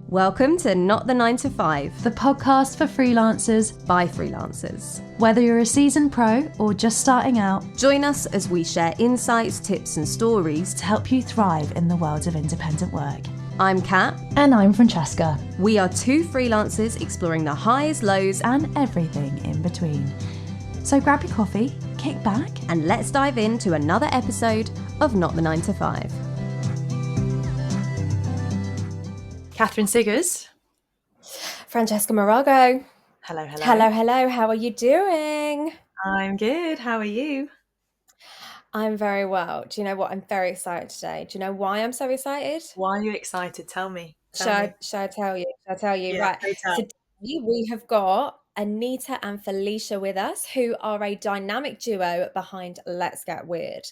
Welcome to Not the 9 to 5, the podcast for freelancers by freelancers. Whether you're a seasoned pro or just starting out, join us as we share insights, tips and stories to help you thrive in the world of independent work. I'm Kat. And I'm Francesca. We are two freelancers exploring the highs, lows and everything in between. So grab your coffee, kick back, and let's dive into another episode of Not the 9 to 5. Katheryn Siggers. Francesca Marago. Hello. Hello. How are you doing? I'm good. How are you? I'm very well. Do you know what? I'm very excited today. Do you know why I'm so excited? Why are you excited? Tell me. Shall I tell you? Yeah, right. Today we have got Anita and Felicia with us, who are a dynamic duo behind Let's Get Weird,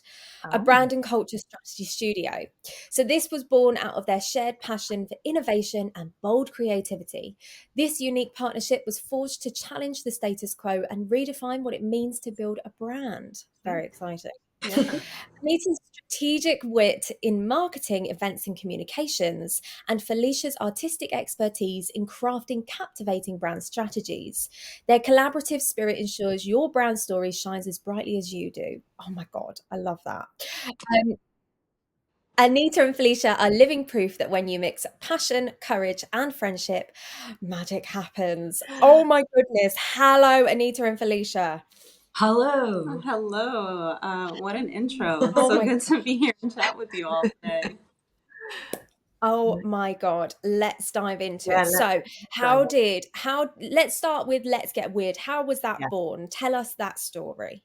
a brand and culture strategy studio. So this was born out of their shared passion for innovation and bold creativity. This unique partnership was forged to challenge the status quo and redefine what it means to build a brand. Very exciting. Yeah. Anita's strategic wit in marketing, events and communications, and Felicia's artistic expertise in crafting captivating brand strategies. Their collaborative spirit ensures your brand story shines as brightly as you do. Oh my God, I love that. Anita and Felicia are living proof that when you mix passion, courage, and friendship, magic happens. Oh my goodness. Hello, Anita and Felicia. Hello. What an intro. So good to be here and chat with you all today. Oh my God. Let's dive into it. So let's start with Let's Get Weird. How was that born? Tell us that story.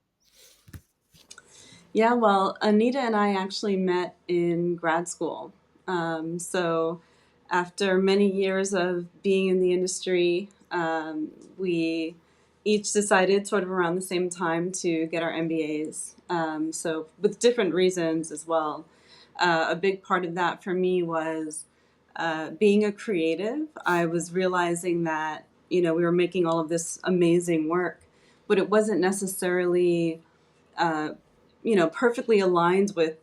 Yeah, well, Anita and I actually met in grad school. So after many years of being in the industry, we each decided sort of around the same time to get our MBAs. So with different reasons as well. A big part of that for me was being a creative. I was realizing that, we were making all of this amazing work, but it wasn't necessarily, perfectly aligned with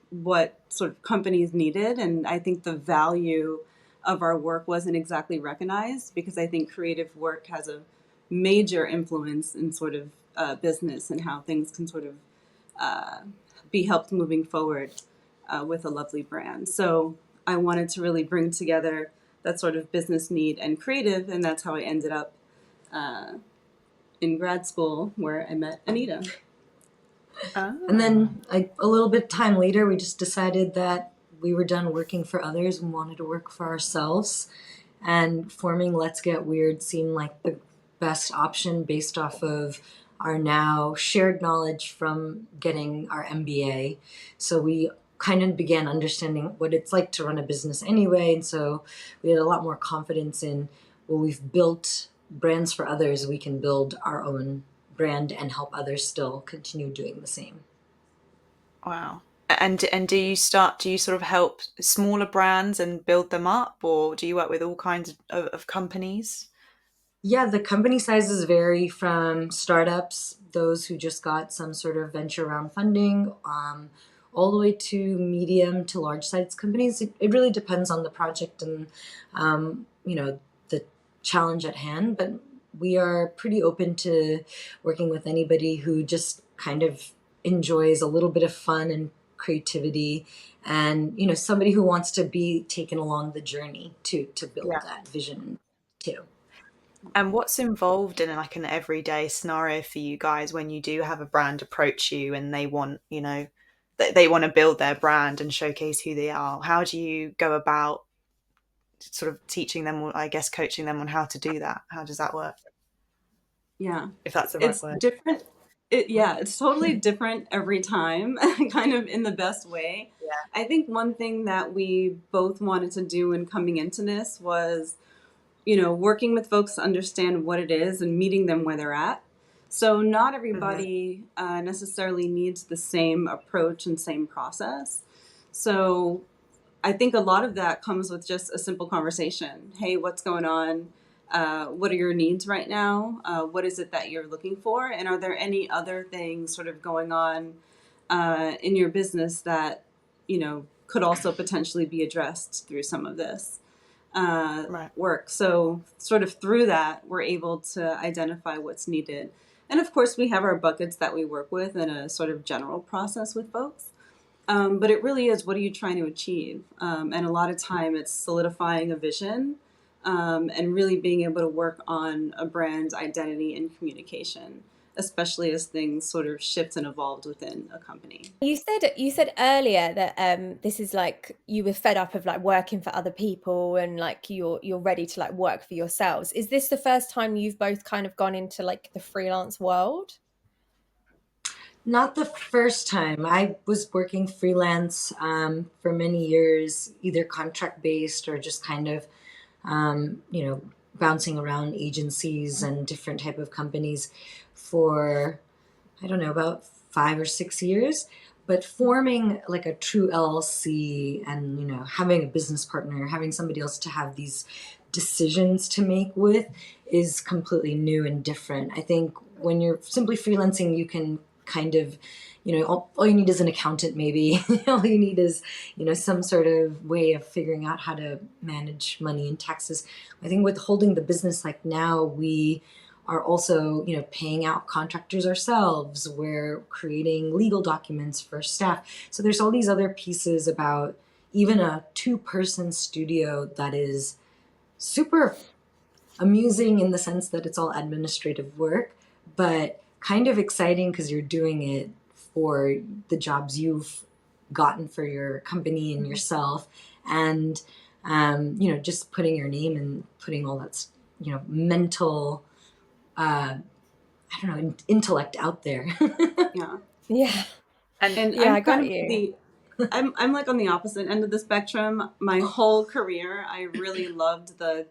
what sort of companies needed. And I think the value of our work wasn't exactly recognized, because I think creative work has a major influence in sort of business and how things can sort of be helped moving forward with a lovely brand. So I wanted to really bring together that sort of business need and creative, and that's how I ended up in grad school, where I met Anita. And then a little bit time later, we just decided that we were done working for others and wanted to work for ourselves. And forming Let's Get Weird seemed like the best option based off of our now shared knowledge from getting our MBA. So we kind of began understanding what it's like to run a business anyway. And so we had a lot more confidence in, well, we've built brands for others, we can build our own brand and help others still continue doing the same. Wow. And do you sort of help smaller brands and build them up, or do you work with all kinds of companies? Yeah, the company sizes vary from startups, those who just got some sort of venture round funding, all the way to medium to large size companies. It really depends on the project and, the challenge at hand. But we are pretty open to working with anybody who just kind of enjoys a little bit of fun and creativity, and, somebody who wants to be taken along the journey to build that vision too. And what's involved in like an everyday scenario for you guys when you do have a brand approach you and they want, they want to build their brand and showcase who they are? How do you go about sort of teaching them, or I guess coaching them on how to do that? How does that work? Yeah. If that's the right word. It's different. It's totally different every time, kind of in the best way. Yeah. I think one thing that we both wanted to do in coming into this was, working with folks to understand what it is and meeting them where they're at. So not everybody necessarily needs the same approach and same process. So I think a lot of that comes with just a simple conversation. Hey, what's going on? What are your needs right now? What is it that you're looking for? And are there any other things sort of going on in your business that, could also potentially be addressed through some of this? work. So sort of through that, we're able to identify what's needed. And of course, we have our buckets that we work with in a sort of general process with folks. But it really is, what are you trying to achieve? And a lot of time it's solidifying a vision, and really being able to work on a brand's identity and communication, especially as things sort of shift and evolved within a company. You said earlier that this is like you were fed up of like working for other people and like you're ready to like work for yourselves. Is this the first time you've both kind of gone into like the freelance world? Not the first time. I was working freelance for many years, either contract based or just kind of, bouncing around agencies and different type of companies for, I don't know, about 5 or 6 years. But forming like a true LLC and, having a business partner, having somebody else to have these decisions to make with is completely new and different. I think when you're simply freelancing, you can kind of, all you need is an accountant, maybe. All you need is, some sort of way of figuring out how to manage money and taxes. I think with holding the business, like now we are also, paying out contractors ourselves. We're creating legal documents for staff. So there's all these other pieces about even a 2-person studio that is super amusing in the sense that it's all administrative work, but kind of exciting because you're doing it for the jobs you've gotten for your company and yourself, and just putting your name and putting all that mental intellect out there. Yeah. And yeah, I'm I got kind of you. I'm like on the opposite end of the spectrum. My whole career, I really loved the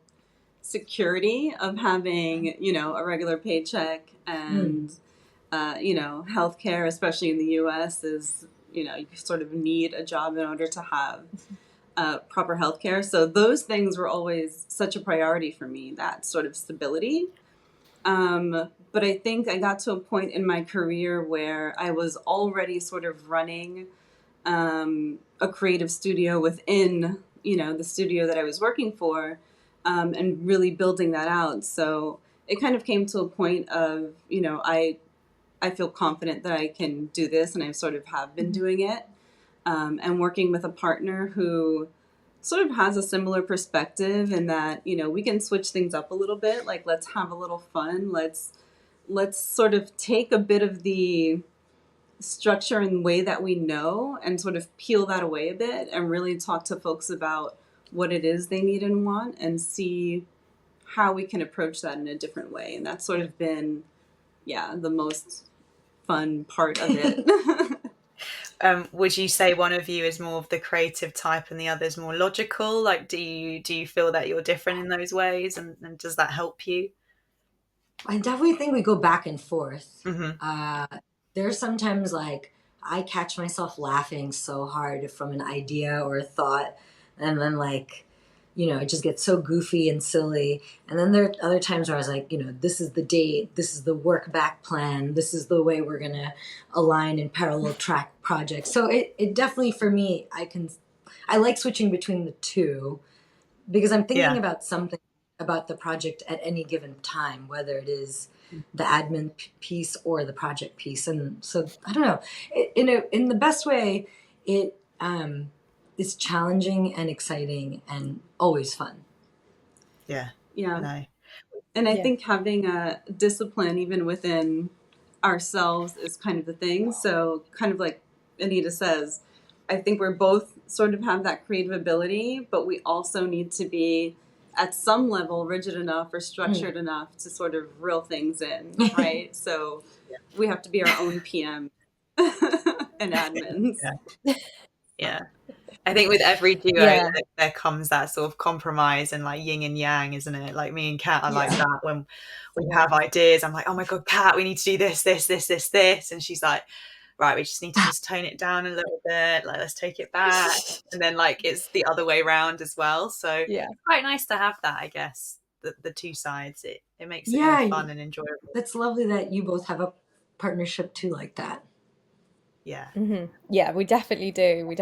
security of having, a regular paycheck, and healthcare, especially in the US, is, you sort of need a job in order to have proper healthcare. So those things were always such a priority for me, that sort of stability. But I think I got to a point in my career where I was already sort of running a creative studio within, the studio that I was working for, and really building that out. So it kind of came to a point of, I feel confident that I can do this, and I sort of have been doing it, and working with a partner who sort of has a similar perspective, in that, we can switch things up a little bit. Like, let's have a little fun. Let's sort of take a bit of the structure and way that we know and sort of peel that away a bit and really talk to folks about what it is they need and want, and see how we can approach that in a different way. And that's sort of been, the most fun part of it. Would you say one of you is more of the creative type and the other is more logical? Like, do you feel that you're different in those ways, and does that help you? I definitely think we go back and forth. Mm-hmm. There's sometimes like I catch myself laughing so hard from an idea or a thought, and then like, it just gets so goofy and silly. And then there are other times where I was like, this is the date, this is the work back plan, this is the way we're gonna align and parallel track projects. So it definitely, for me, I like switching between the two because I'm thinking about something about the project at any given time, whether it is the admin piece or the project piece. And so I don't know, in the best way, it is challenging and exciting and always fun. Yeah. No. And I think having a discipline even within ourselves is kind of the thing. So kind of like Anita says, I think we're both sort of have that creative ability, but we also need to be at some level rigid enough or structured enough to sort of reel things in, right? So we have to be our own PM and admins. Yeah. I think with every duo there comes that sort of compromise and like yin and yang, isn't it? Like me and Kat are like that. When we have ideas, I'm like, oh my God, Kat, we need to do this. And she's like, right, we just need to just tone it down a little bit. Like, let's take it back. And then like, it's the other way around as well. So it's quite nice to have that, I guess, the two sides. It makes it more fun and enjoyable. That's lovely that you both have a partnership too like that. Yeah. Yeah, we definitely do. We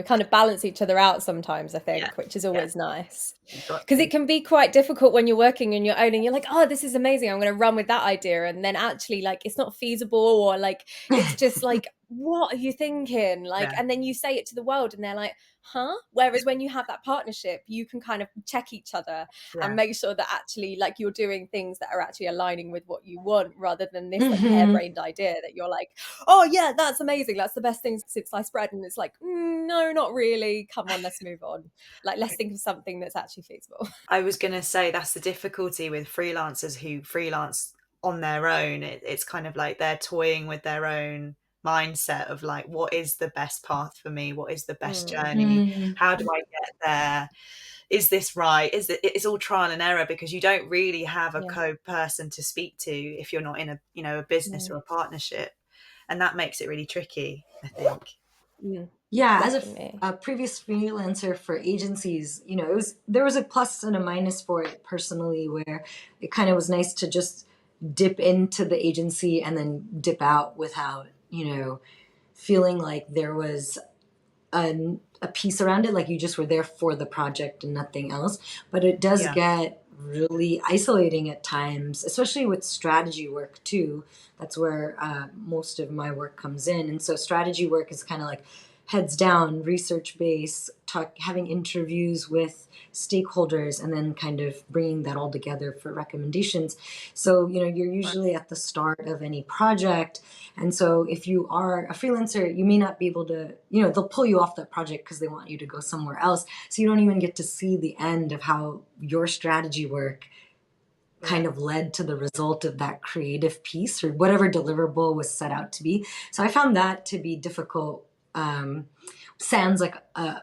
kind of balance each other out sometimes, I Yeah. think, which is always nice. You've got Because to. it can be quite difficult when you're working on your own and you're like, oh, this is amazing. I'm going to run with that idea. And then actually, like, it's not feasible, or like, it's just like, what are you thinking? Like, Yeah. and then you say it to the world and they're like, huh? Whereas when you have that partnership, you can kind of check each other and make sure that actually, like, you're doing things that are actually aligning with what you want, rather than this like harebrained idea that you're like, oh yeah, that's amazing, that's the best thing since sliced bread, and it's like, no, not really, come on, let's move on, like, let's think of something that's actually feasible. I was going to say that's the difficulty with freelancers who freelance on their own. It's kind of like they're toying with their own mindset of like, what is the best path for me? What is the best journey? How do I get there? Is this right? It's all trial and error, because you don't really have a co-person to speak to if you're not in a, you know, a business or a partnership, and that makes it really tricky, I think. Yeah, Definitely. as a previous freelancer for agencies, you know, there was a plus and a minus for it personally, where it kind of was nice to just dip into the agency and then dip out without, you know, feeling like there was a piece around it, like you just were there for the project and nothing else. But it does get really isolating at times, especially with strategy work too. That's where most of my work comes in. And so strategy work is kind of like heads down, research based, having interviews with stakeholders, and then kind of bringing that all together for recommendations. So, you know, you're usually at the start of any project. And so if you are a freelancer, you may not be able to, you know, they'll pull you off that project because they want you to go somewhere else. So you don't even get to see the end of how your strategy work kind of led to the result of that creative piece or whatever deliverable was set out to be. So I found that to be difficult. Sounds like a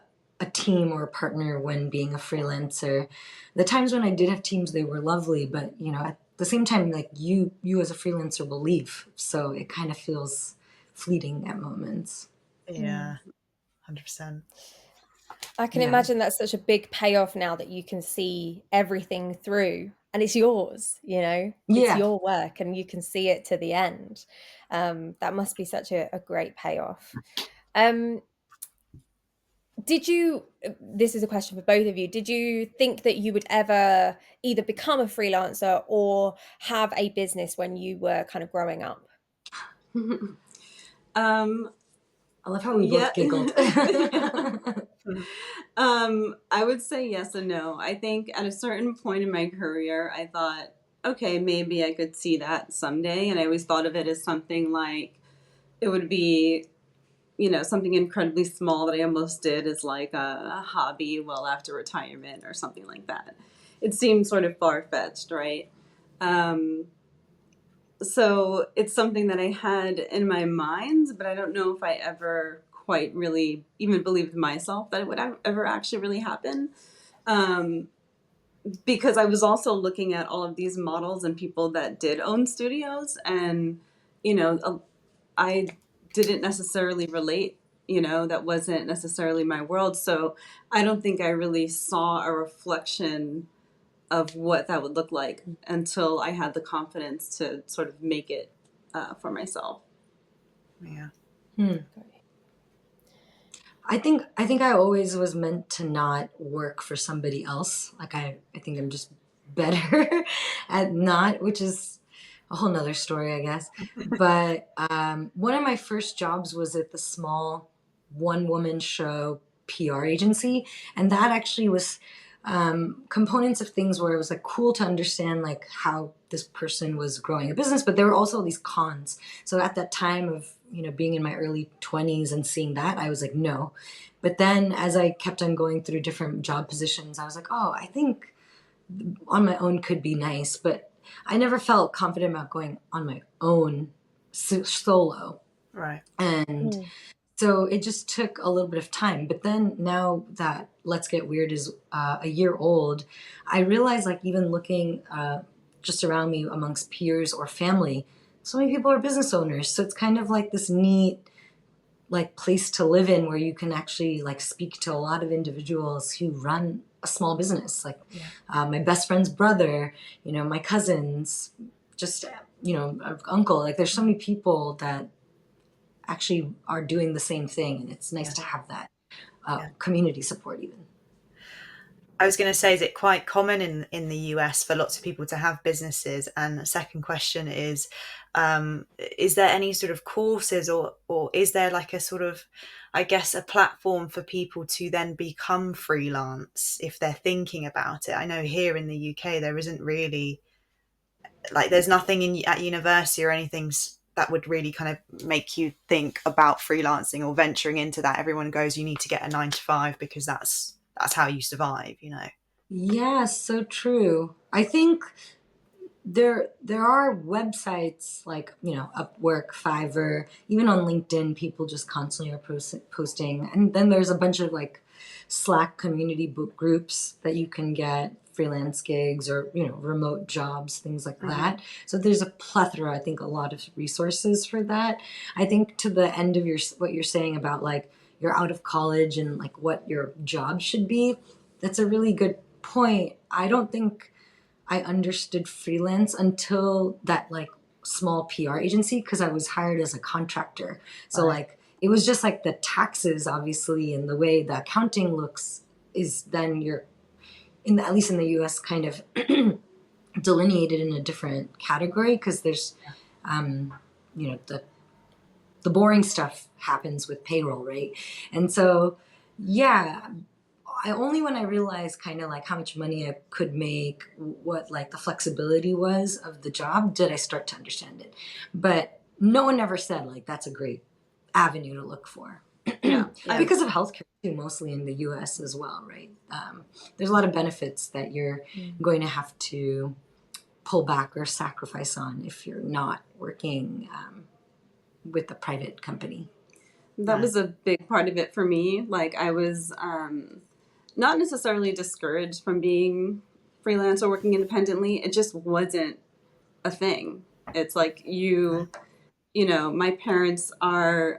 team or a partner when being a freelancer. The times when I did have teams, they were lovely, but you know, at the same time, like you as a freelancer will leave, so it kind of feels fleeting at moments. Yeah, 100%. I can imagine that's such a big payoff now that you can see everything through and it's yours, you know, it's your work and you can see it to the end. That must be such a great payoff. This is a question for both of you, did you think that you would ever either become a freelancer or have a business when you were kind of growing up? I love how we both giggled. I would say yes and no. I think at a certain point in my career, I thought, okay, maybe I could see that someday. And I always thought of it as something like it would be, you know, something incredibly small that I almost did as like a hobby well after retirement or something like that. It seemed sort of far-fetched, right? So it's something that I had in my mind, but I don't know if I ever quite really even believed myself that it would ever actually really happen. Because I was also looking at all of these models and people that did own studios, and, you know, I didn't necessarily relate, you know, that wasn't necessarily my world. So I don't think I really saw a reflection of what that would look like until I had the confidence to sort of make it for myself. Yeah. I think I always was meant to not work for somebody else. Like I think I'm just better at not, which is a whole nother story, I guess. But one of my first jobs was at the small one-woman show PR agency, and that actually was components of things where it was like cool to understand like how this person was growing a business, but there were also these cons. So at that time of, you know, being in my early 20s and seeing that, I was like, no. But then as I kept on going through different job positions, I was like, oh, I think on my own could be nice, but I never felt confident about going on my own solo. Right. And so it just took a little bit of time. But then now that Let's Get Weird is a year old, I realize like even looking just around me amongst peers or family, so many people are business owners. So it's kind of like this neat like place to live in where you can actually like speak to a lot of individuals who run a small business. Like my best friend's brother, you know, my cousins, just, you know, uncle. Like there's so many people that actually are doing the same thing, and it's nice to have that community support even. I was going to say, is it quite common in the US for lots of people to have businesses? And the second question is there any sort of courses or is there like a sort of, I guess, a platform for people to then become freelance if they're thinking about it? I know here in the UK, there isn't really, like, there's nothing at university or anything that would really kind of make you think about freelancing or venturing into that. Everyone goes, you need to get a 9 to 5 because that's how you survive, you know. Yeah, so true. I think there are websites like, you know, Upwork, Fiverr, even on LinkedIn, people just constantly are posting. And then there's a bunch of like Slack community book groups that you can get freelance gigs or, you know, remote jobs, things like that. So there's a plethora, I think, a lot of resources for that. I think to the end of what you're saying about like you're out of college and like what your job should be, that's a really good point. I don't think I understood freelance until that like small PR agency, because I was hired as a contractor. So like it was just like the taxes, obviously, and the way the accounting looks is then you're at least in the US, kind of delineated in a different category, because there's you know, the boring stuff happens with payroll, right? And so yeah, only when I realized kind of like how much money I could make, what like the flexibility was of the job, did I start to understand it. But no one ever said like that's a great avenue to look for. Because of healthcare too, mostly in the US as well, right? There's a lot of benefits that you're going to have to pull back or sacrifice on if you're not working with a private company. That was a big part of it for me. Like I was not necessarily discouraged from being freelance or working independently. It just wasn't a thing. It's like you know, my parents are,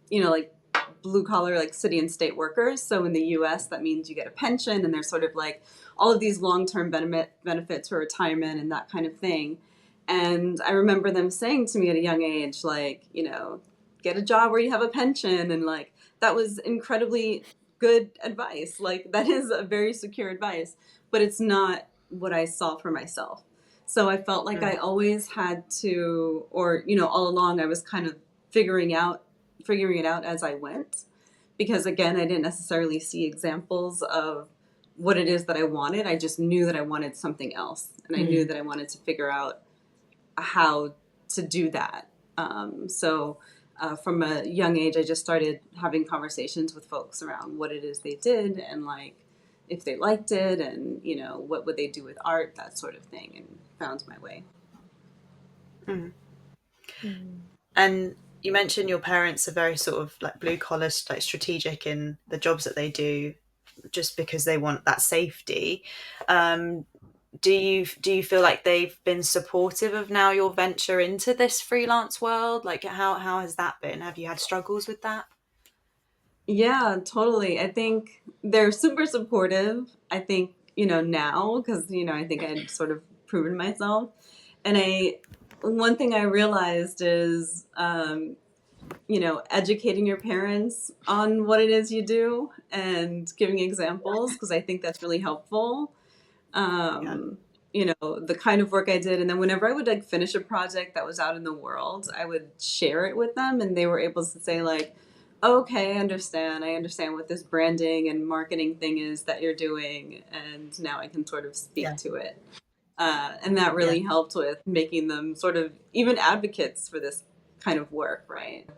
you know, like blue collar, like city and state workers. So in the US, that means you get a pension and there's sort of like all of these long-term benefits for retirement and that kind of thing. And I remember them saying to me at a young age, like, you know, get a job where you have a pension. And like, that was incredibly good advice. Like that is a very secure advice, but it's not what I saw for myself. So I felt like I always had to, or, you know, all along I was kind of figuring it out as I went. Because again, I didn't necessarily see examples of what it is that I wanted. I just knew that I wanted something else. And I knew that I wanted to figure out how to do that. So from a young age, I just started having conversations with folks around what it is they did and like if they liked it and, you know, what would they do with art, that sort of thing, and found my way. And you mentioned your parents are very sort of like blue collar, like strategic in the jobs that they do just because they want that safety. Do you feel like they've been supportive of now your venture into this freelance world? Like how has that been? Have you had struggles with that? Yeah, totally. I think they're super supportive. I think, you know, now, because, you know, I think I'd sort of proven myself. And one thing I realized is, you know, educating your parents on what it is you do and giving examples, because I think that's really helpful. You know, the kind of work I did. And then whenever I would like finish a project that was out in the world, I would share it with them and they were able to say like, okay, I understand what this branding and marketing thing is that you're doing. And now I can sort of speak to it. And that really helped with making them sort of even advocates for this kind of work, right?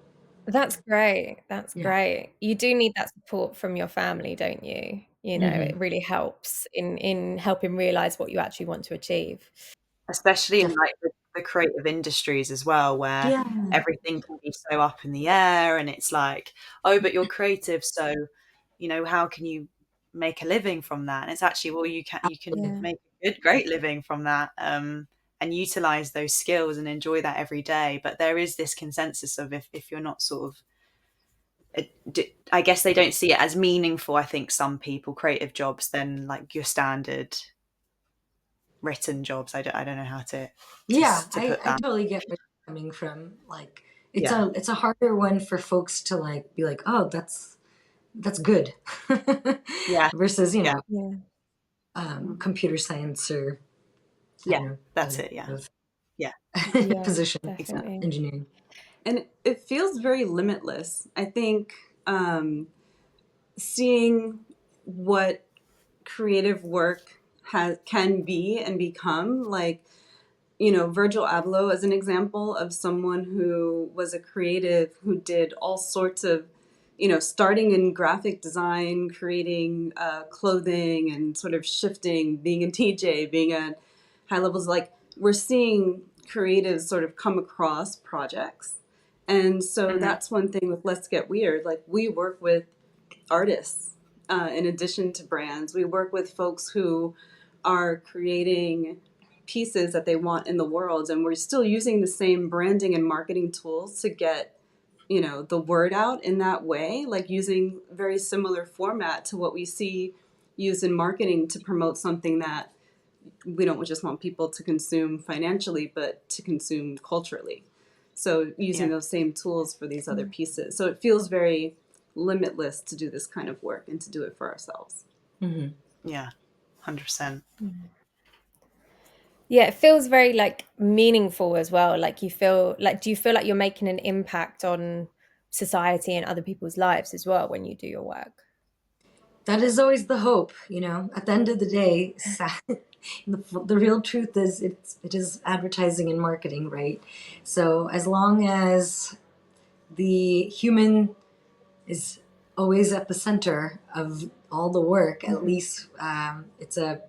That's great. That's great. You do need that support from your family, don't you? You know, it really helps in helping realize what you actually want to achieve. Especially in like the creative industries as well, where everything can be so up in the air and it's like, oh, but you're creative, so, you know, how can you make a living from that? And it's actually, well, you can make a great living from that, and utilize those skills and enjoy that every day. But there is this consensus of if you're not sort of, I guess they don't see it as meaningful, I think some people, creative jobs, than like your standard written jobs. I don't know how to I put that. totally get where you're coming from. Like it's a harder one for folks to like be like, oh, that's good. Yeah. Versus, Yeah. computer science or I Yeah, don't know, that's other it. Yeah. type of Yeah, position, definitely. engineering. And it feels very limitless. I think seeing what creative work can be and become, like, Virgil Abloh as an example of someone who was a creative who did all sorts of, starting in graphic design, creating clothing and sort of shifting, being a DJ, being at high levels. Like, we're seeing creatives sort of come across projects. And so that's one thing with Let's Get Weird. Like, we work with artists in addition to brands. We work with folks who are creating pieces that they want in the world, and we're still using the same branding and marketing tools to get the word out in that way, like using very similar format to what we see used in marketing to promote something that we don't just want people to consume financially, but to consume culturally. So using those same tools for these other pieces. So it feels very limitless to do this kind of work and to do it for ourselves. Yeah, 100%. Yeah, it feels very like meaningful as well. Like you feel like, do you feel like you're making an impact on society and other people's lives as well when you do your work? That is always the hope, at the end of the day. The real truth is it is advertising and marketing, right? So as long as the human is always at the center of all the work, at least it's a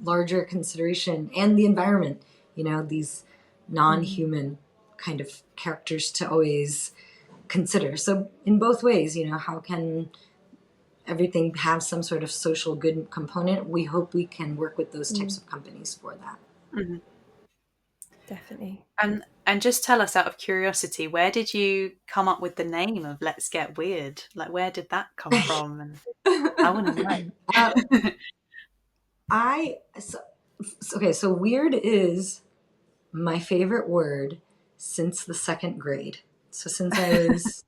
larger consideration, and the environment, these non-human kind of characters to always consider. So in both ways, how can everything have some sort of social good component? We hope we can work with those types of companies for that. Definitely. And just tell us, out of curiosity, where did you come up with the name of Let's Get Weird? Like, where did that come from? And I want to know. So weird is my favorite word since the second grade. So since I was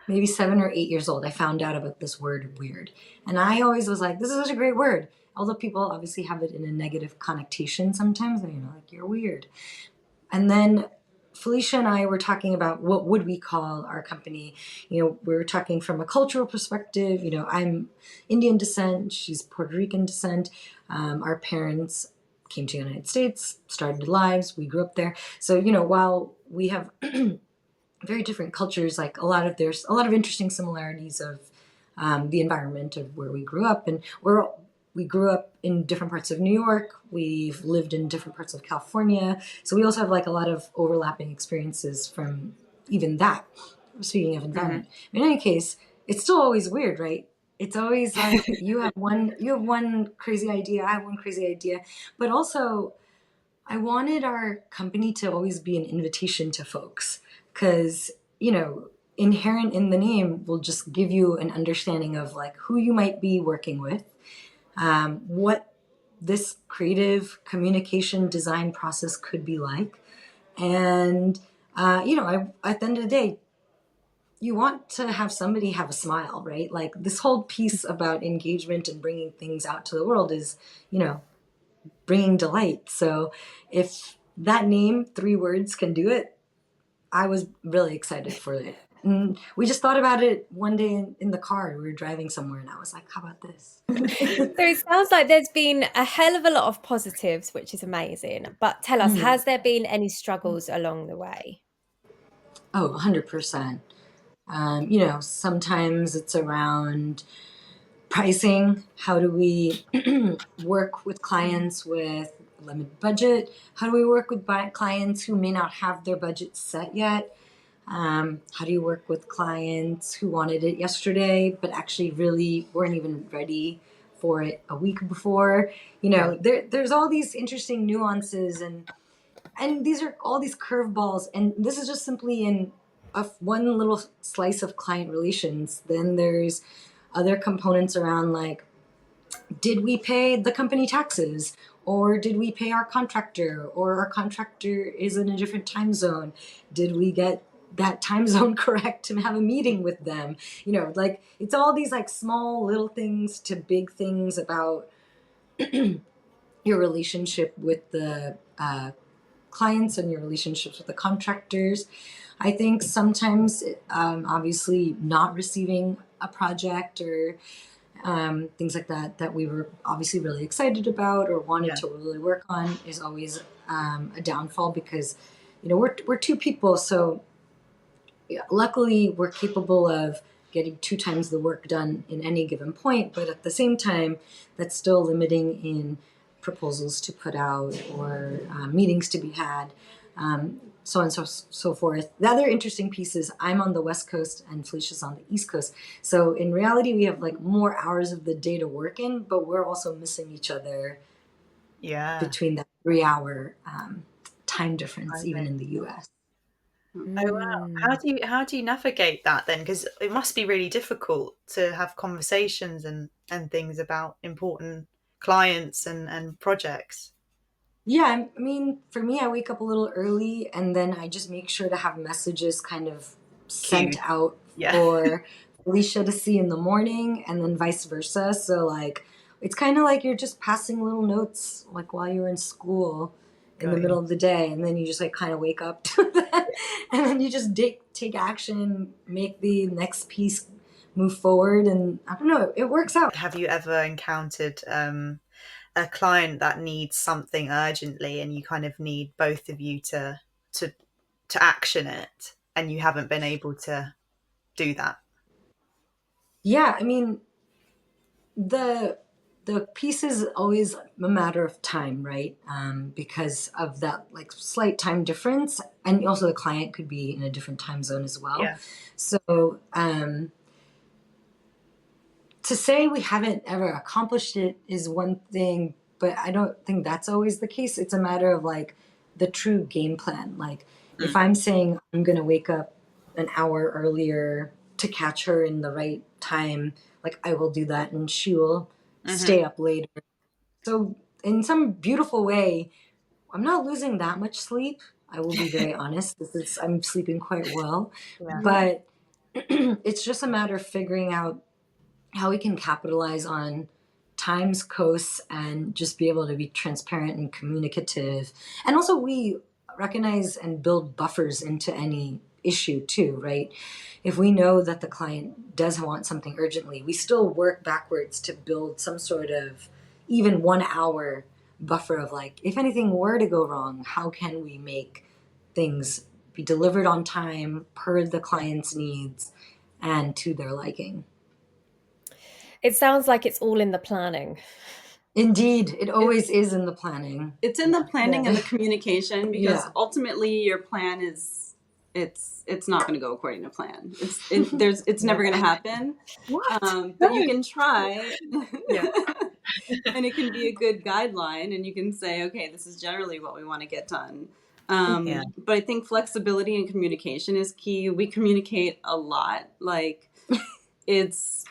maybe 7 or 8 years old, I found out about this word weird. And I always was like, this is such a great word. Although people obviously have it in a negative connotation sometimes, like, you're weird. And then Felicia and I were talking about what would we call our company. We were talking from a cultural perspective. I'm Indian descent, she's Puerto Rican descent. Our parents came to the United States, started lives, we grew up there. So, while we have very different cultures, like there's a lot of interesting similarities of the environment of where we grew up, and we grew up in different parts of New York. We've lived in different parts of California. So we also have like a lot of overlapping experiences from even that, speaking of environment. In any case, it's still always weird, right? It's always like you have one crazy idea, I have one crazy idea. But also, I wanted our company to always be an invitation to folks, because, inherent in the name will just give you an understanding of like who you might be working with, what this creative communication design process could be like. And, at the end of the day, you want to have somebody have a smile, right? Like, this whole piece about engagement and bringing things out to the world is, bringing delight. So if that name, 3 words, can do it, I was really excited for it. And we just thought about it one day in the car. We were driving somewhere, and I was like, how about this? So it sounds like there's been a hell of a lot of positives, which is amazing. But tell us, has there been any struggles along the way? Oh, 100%. Sometimes it's around pricing. How do we work with clients with a limited budget? How do we work with clients who may not have their budget set yet? How do you work with clients who wanted it yesterday, but actually really weren't even ready for it a week before? There's all these interesting nuances, and these are all these curveballs. And this is just simply in one little slice of client relations. Then there's other components around, like, did we pay the company taxes, or did we pay our contractor, or our contractor is in a different time zone? Did we get that time zone correct to have a meeting with them. Like it's all these like small little things to big things about your relationship with the clients and your relationships with the contractors. I think sometimes, obviously, not receiving a project or things like that we were obviously really excited about or wanted to really work on is always a downfall, because we're two people, so luckily we're capable of getting 2 times the work done in any given point, but at the same time that's still limiting in proposals to put out or meetings to be had, so on and so forth. The other interesting piece is I'm on the West Coast and Felicia's on the East Coast. So in reality, we have like more hours of the day to work in, but we're also missing each other between that 3-hour time difference, even in the US. Oh wow! How do you navigate that then? Because it must be really difficult to have conversations and things about important clients and projects. Yeah, I mean, for me, I wake up a little early and then I just make sure to have messages kind of sent out for Felicia to see in the morning, and then vice versa. So like, it's kind of like you're just passing little notes like while you're in school in the middle of the day, and then you just like kind of wake up to that, and then you just take action, make the next piece move forward, and I don't know, it works out. Have you ever encountered a client that needs something urgently and you kind of need both of you to action it, and you haven't been able to do that? Yeah, I mean, the piece is always a matter of time, right? Because of that like slight time difference, and also the client could be in a different time zone as well. So to say we haven't ever accomplished it is one thing, but I don't think that's always the case. It's a matter of like the true game plan. Like if I'm saying I'm going to wake up an hour earlier to catch her in the right time, like I will do that, and she will stay up later. So in some beautiful way, I'm not losing that much sleep. I will be very honest. I'm sleeping quite well, but it's just a matter of figuring out how we can capitalize on times, coasts, and just be able to be transparent and communicative. And also we recognize and build buffers into any issue too, right? If we know that the client does want something urgently, we still work backwards to build some sort of even 1 hour buffer of like, if anything were to go wrong, how can we make things be delivered on time per the client's needs and to their liking. It sounds like it's all in the planning. Indeed, it always is in the planning. It's in the planning and the communication, because ultimately your plan is it's not going to go according to plan. It's never going to happen. But you can try, and it can be a good guideline, and you can say, okay, this is generally what we want to get done. But I think flexibility and communication is key. We communicate a lot. Like it's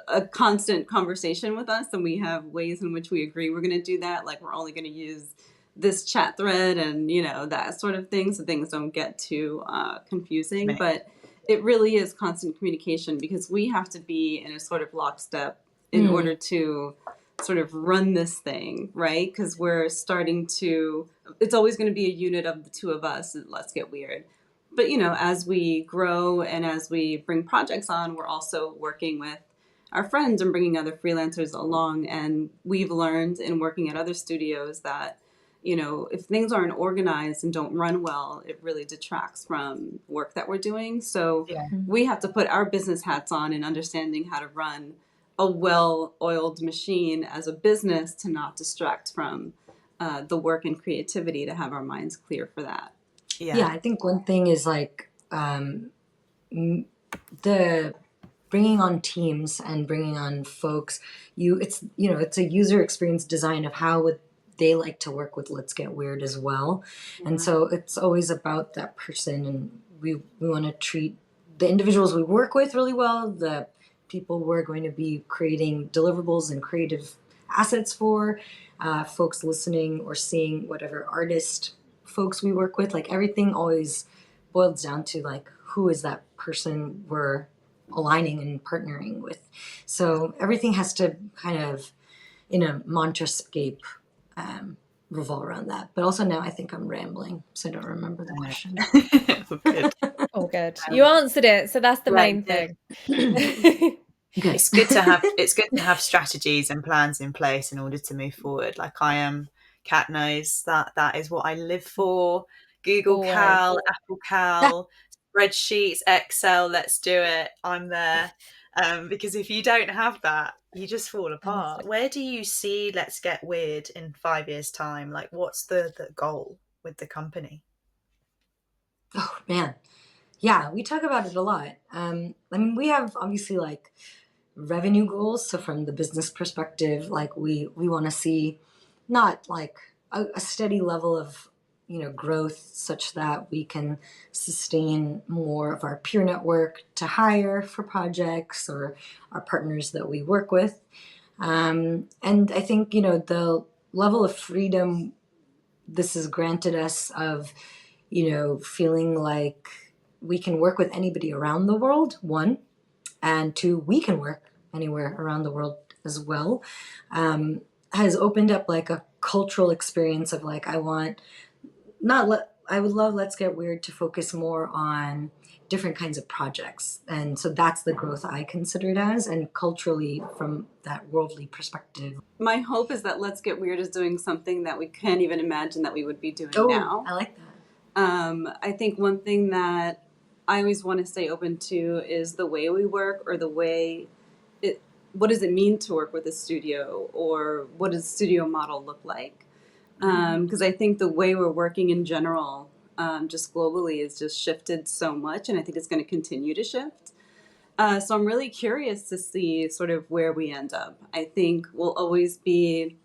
a constant conversation with us, and we have ways in which we agree we're going to do that. Like we're only going to use this chat thread and, that sort of thing, so things don't get too confusing. But it really is constant communication, because we have to be in a sort of lockstep in order to sort of run this thing, right? Because we're starting to, it's always going to be a unit of the two of us. Let's get weird. But, as we grow and as we bring projects on, we're also working with our friends and bringing other freelancers along. And we've learned in working at other studios that, if things aren't organized and don't run well, it really detracts from work that we're doing. So we have to put our business hats on and understanding how to run a well-oiled machine as a business to not distract from the work and creativity, to have our minds clear for that. Yeah, I think one thing is like the bringing on teams and bringing on folks. It's a user experience design of how would they like to work with Let's Get Weird as well. And so it's always about that person, and we want to treat the individuals we work with really well, the people we're going to be creating deliverables and creative assets for, folks listening or seeing whatever artist folks we work with, like everything always boils down to like, who is that person we're aligning and partnering with? So everything has to kind of, in a mantrascape, revolve around that. But also now I think I'm rambling, so I don't remember the question. Good. All good. You answered it, so that's the main thing. Good. It's good to have strategies and plans in place in order to move forward. Like I am, Kat knows that is what I live for. Google Always. Cal, Apple Cal, spreadsheets, Excel, let's do it. I'm there. Because if you don't have that, you just fall apart. Where do you see Let's Get Weird in 5 years' time? Like, what's the goal with the company? Oh man, yeah, we talk about it a lot. I mean, we have obviously like revenue goals. So from the business perspective, like we want to see not like a steady level of, you know, growth such that we can sustain more of our peer network to hire for projects or our partners that we work with. And I think, you know, the level of freedom this has granted us of, you know, feeling like we can work with anybody around the world, one, and two, we can work anywhere around the world as well, has opened up like a cultural experience of like, I would love Let's Get Weird to focus more on different kinds of projects. And so that's the growth I consider it as, and culturally from that worldly perspective. My hope is that Let's Get Weird is doing something that we can't even imagine that we would be doing now. I like that. I think one thing that I always want to stay open to is the way we work, or what does it mean to work with a studio, or what does a studio model look like? Because I think the way we're working in general, just globally, is just shifted so much, and I think it's going to continue to shift. So I'm really curious to see sort of where we end up. I think we'll always be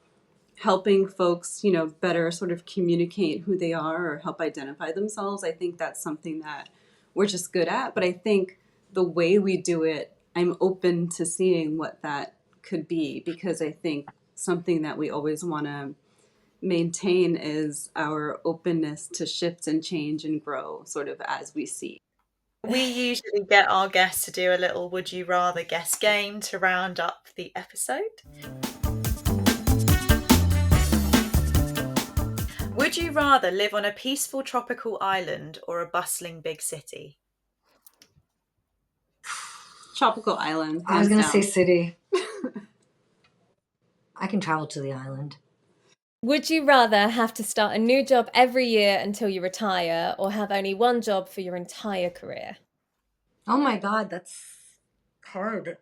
helping folks, you know, better sort of communicate who they are or help identify themselves. I think that's something that we're just good at. But I think the way we do it, I'm open to seeing what that could be, because I think something that we always want to maintain is our openness to shift and change and grow sort of as we see. We usually get our guests to do a little Would You Rather guess game to round up the episode. Would you rather live on a peaceful tropical island or a bustling big city? Tropical island. I was going to say city. I can travel to the island. Would you rather have to start a new job every year until you retire, or have only one job for your entire career? Oh my God, that's hard.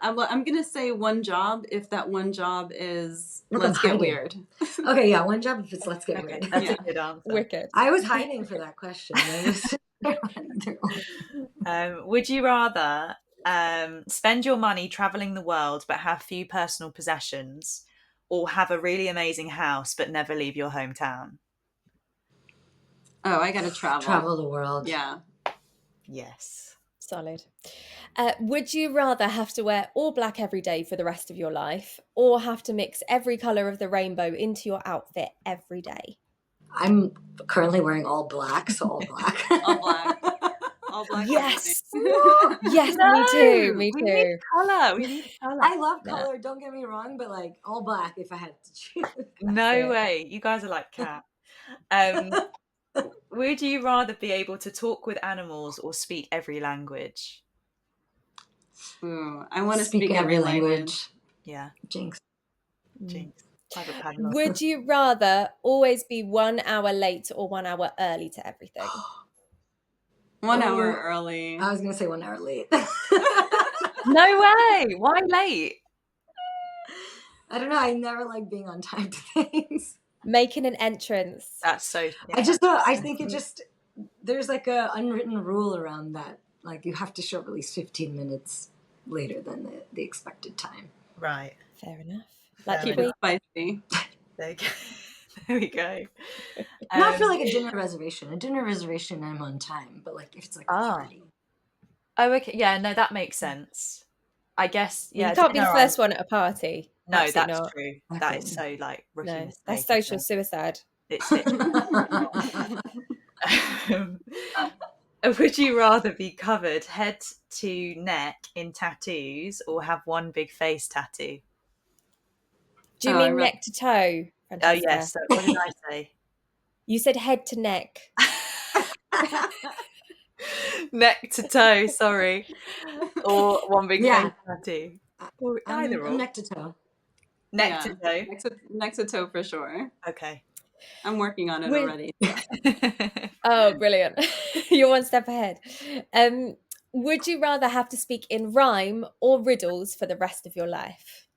I'm going to say one job if that one job is Let's Get Weird. Okay, yeah, one job if it's Let's Get Weird. That's a good answer. Wicked. I was hiding for that question. Would you rather spend your money traveling the world but have few personal possessions, or have a really amazing house but never leave your hometown? Oh, I got to travel. Travel the world. Yeah. Yes. Solid. Would you rather have to wear all black every day for the rest of your life, or have to mix every colour of the rainbow into your outfit every day? I'm currently wearing all black, so all black. All black. All black. Yes. Yes, me too. Me We too. need colour. We need colour. I love color, don't get me wrong, but like all black if I had to choose. No way. You guys are like Cat. Would you rather be able to talk with animals or speak every language? Ooh, I want to speak every language. Yeah. Jinx. Would you rather always be 1 hour late or 1 hour early to everything? 1 hour early. I was going to say 1 hour late. No way. Why late? I don't know. I never like being on time to things. Making an entrance. That's so... Yeah. I think it just, there's like a unwritten rule around that. Like you have to show up at least 15 minutes later than the expected time. Right. Fair enough. Like keep it spicy. There we go. Not for like a dinner reservation. A dinner reservation, I'm on time. But like if it's like a party. Oh, okay. Yeah, no, that makes sense. I guess, yeah. You can't be the first one at a party. No, Absolutely that's not. true. That is so like rookie No, mistake, that's social suicide. It's Would you rather be covered head to neck in tattoos or have one big face tattoo? Do you Oh, I mean really- neck to toe, Oh, Francesca? yes. So what did I say? You said head to neck. Neck to toe, sorry. Or one big Yeah. face tattoo. Or either I'm or. neck to toe. Neck to toe. Next to toe for sure. Okay. I'm working on it With- already. Oh, brilliant. You're one step ahead. Would you rather have to speak in rhyme or riddles for the rest of your life?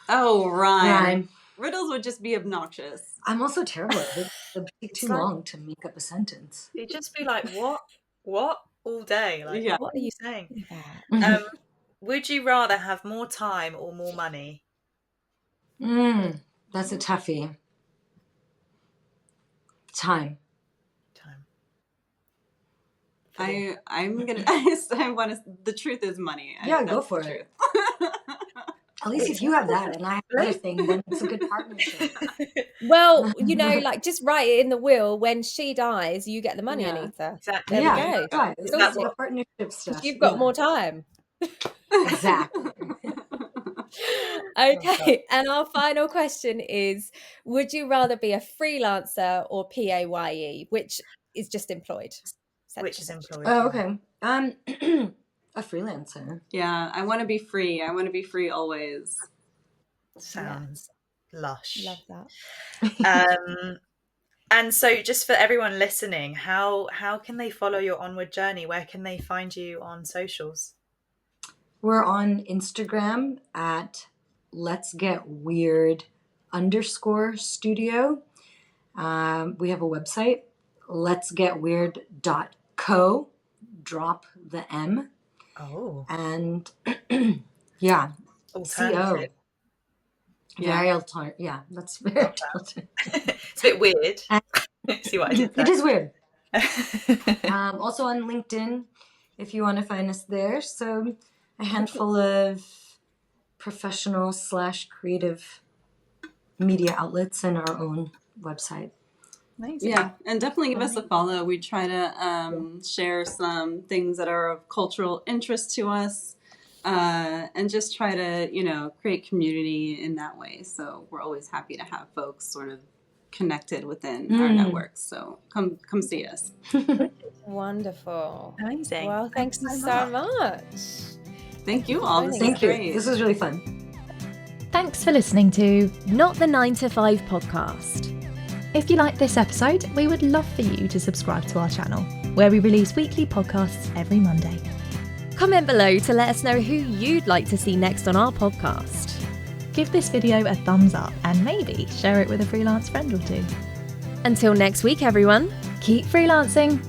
Oh, rhyme. Rhyme. Riddles would just be obnoxious. I'm also terrible at it. It would take too like- long to make up a sentence. You'd just be like, what? What? All day. Like, Yeah. what are you saying? That? Would you rather have more time or more money? That's a toughie. Time. I'm gonna. I want to. The truth is money. Yeah, That's go for the it. truth. At least if you have that and I have the other thing, then it's a good partnership. Well, like just write it in the will. When she dies, you get the money, Yeah. Anita. Exactly. There we Yeah, go. right. Is It's that like what- partnership stuff. You've got Yeah. more time. Exactly. Okay, and our final question is, would you rather be a freelancer or PAYE, which is just employed? Which is employed. Oh, okay. A freelancer. Yeah, I want to be free. I want to be free always. Sounds lush. Love that. And so just for everyone listening, how can they follow your onward journey? Where can they find you on socials? We're on Instagram at Let's Get Weird _studio. We have a website, letsgetweird.co. Drop the M. Oh, And yeah, alternative. Very alternative. Yeah, that's very alternative. It's a bit weird. See what I did there? It is weird. Also on LinkedIn, if you want to find us there. So a handful of professional / creative media outlets and our own website. Amazing. Yeah, and definitely give us a follow. We try to share some things that are of cultural interest to us, and just try to, create community in that way. So we're always happy to have folks sort of connected within our networks. So come see us. Wonderful. Amazing. Well, thanks so much. Thank you all. This Thank was you. great. This was really fun. Thanks for listening to Not the 9 to 5 podcast. If you liked this episode, we would love for you to subscribe to our channel, where we release weekly podcasts every Monday. Comment below to let us know who you'd like to see next on our podcast. Give this video a thumbs up and maybe share it with a freelance friend or two. Until next week, everyone. Keep freelancing.